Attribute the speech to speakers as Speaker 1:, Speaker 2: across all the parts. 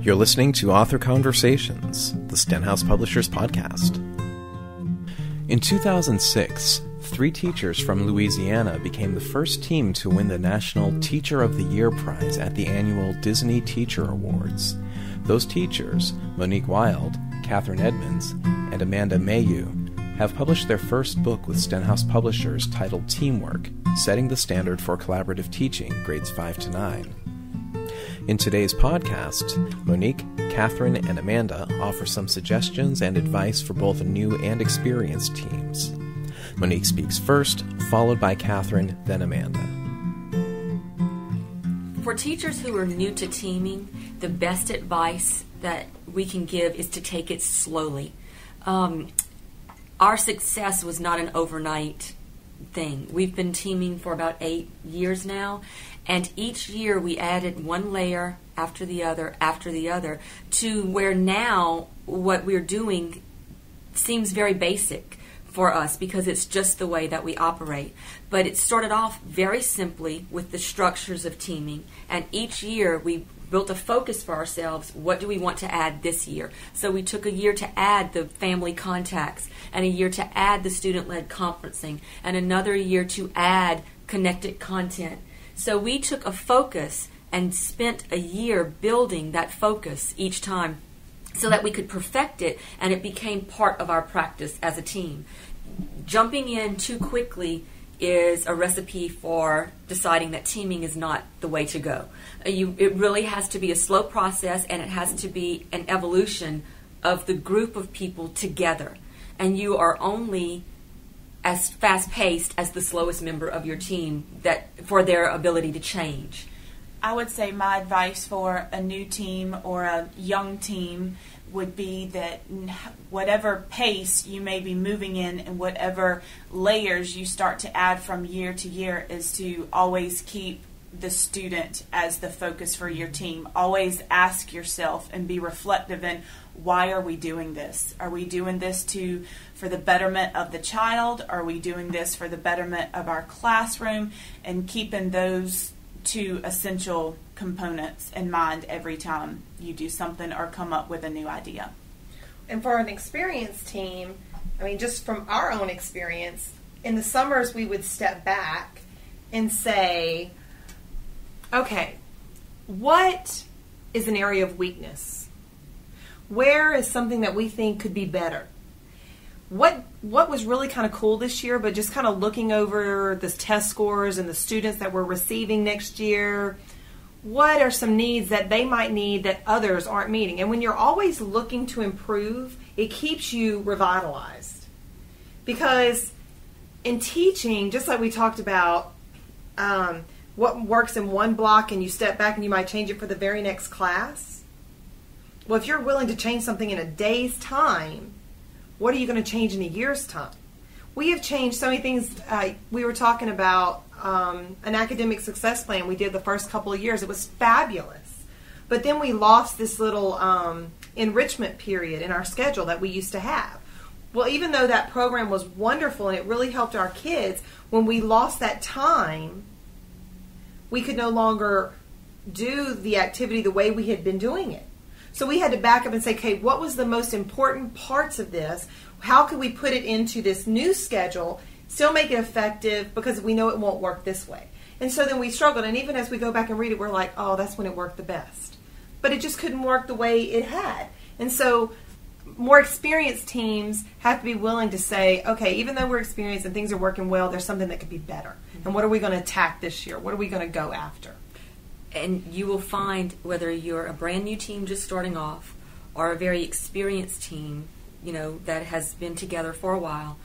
Speaker 1: You're listening to Author Conversations, the Stenhouse Publishers podcast. In 2006, 3 teachers from Louisiana became the first team to win the National Teacher of the Year prize at the annual Disney Teacher Awards. Those teachers, Monique Wild, Catherine Edmonds, and Amanda Mayu, have published their first book with Stenhouse Publishers titled TeamWork, Setting the Standard for Collaborative Teaching, Grades 5 to 9. In today's podcast, Monique, Catherine, and Amanda offer some suggestions and advice for both new and experienced teams. Monique speaks first, followed by Catherine, then Amanda.
Speaker 2: For teachers who are new to teaming, the best advice that we can give is to take it slowly. Our success was not an overnight thing. We've been teaming for about 8 years now, and each year we added one layer after the other to where now what we're doing seems very basic for us because it's just the way that we operate. But it started off very simply with the structures of teaming, and each year we built a focus for ourselves. What do we want to add this year? So we took a year to add the family contacts, and a year to add the student-led conferencing, and another year to add connected content. So we took a focus and spent a year building that focus each time so that we could perfect it, and it became part of our practice as a team. Jumping in too quickly is a recipe for deciding that teaming is not the way to go. It really has to be a slow process, and it has to be an evolution of the group of people together. And you are only as fast-paced as the slowest member of your team for their ability to change.
Speaker 3: I would say my advice for a new team or a young team would be that whatever pace you may be moving in and whatever layers you start to add from year to year is to always keep the student as the focus for your team. Always ask yourself and be reflective in, why are we doing this? Are we doing this for the betterment of the child? Are we doing this for the betterment of our classroom? And keeping those 2 essential components in mind every time you do something or come up with a new idea.
Speaker 4: And for an experienced team, just from our own experience, in the summers we would step back and say, okay, what is an area of weakness? Where is something that we think could be better? What was really kind of cool this year, but just kind of looking over the test scores and the students that we're receiving next year, what are some needs that they might need that others aren't meeting? And when you're always looking to improve, it keeps you revitalized. Because in teaching, just like we talked about, what works in one block and you step back and you might change it for the very next class. Well, if you're willing to change something in a day's time, what are you going to change in a year's time? We have changed so many things. We were talking about an academic success plan we did the first couple of years. It was fabulous. But then we lost this little enrichment period in our schedule that we used to have. Well, even though that program was wonderful and it really helped our kids, when we lost that time, we could no longer do the activity the way we had been doing it. So we had to back up and say, okay, what was the most important parts of this? How could we put it into this new schedule, still make it effective, because we know it won't work this way. And so then we struggled, and even as we go back and read it, we're like, oh, that's when it worked the best. But it just couldn't work the way it had. And so more experienced teams have to be willing to say, okay, even though we're experienced and things are working well, there's something that could be better. And what are we going to attack this year? What are we going to go after?
Speaker 2: And you will find, whether you're a brand new team just starting off or a very experienced team, that has been together for a while,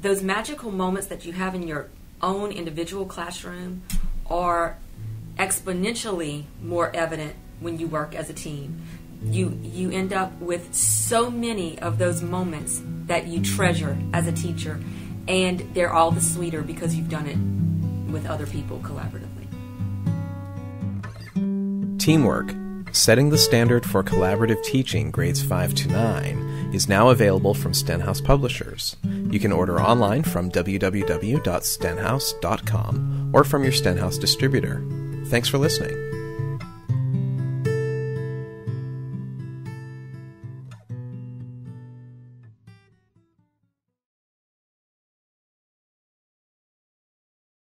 Speaker 2: those magical moments that you have in your own individual classroom are exponentially more evident when you work as a team. You end up with so many of those moments that you treasure as a teacher, and they're all the sweeter because you've done it with other people collaboratively.
Speaker 1: TeamWork, Setting the Standard for Collaborative Teaching, Grades 5 to 9, is now available from Stenhouse Publishers. You can order online from www.stenhouse.com or from your Stenhouse distributor. Thanks for listening.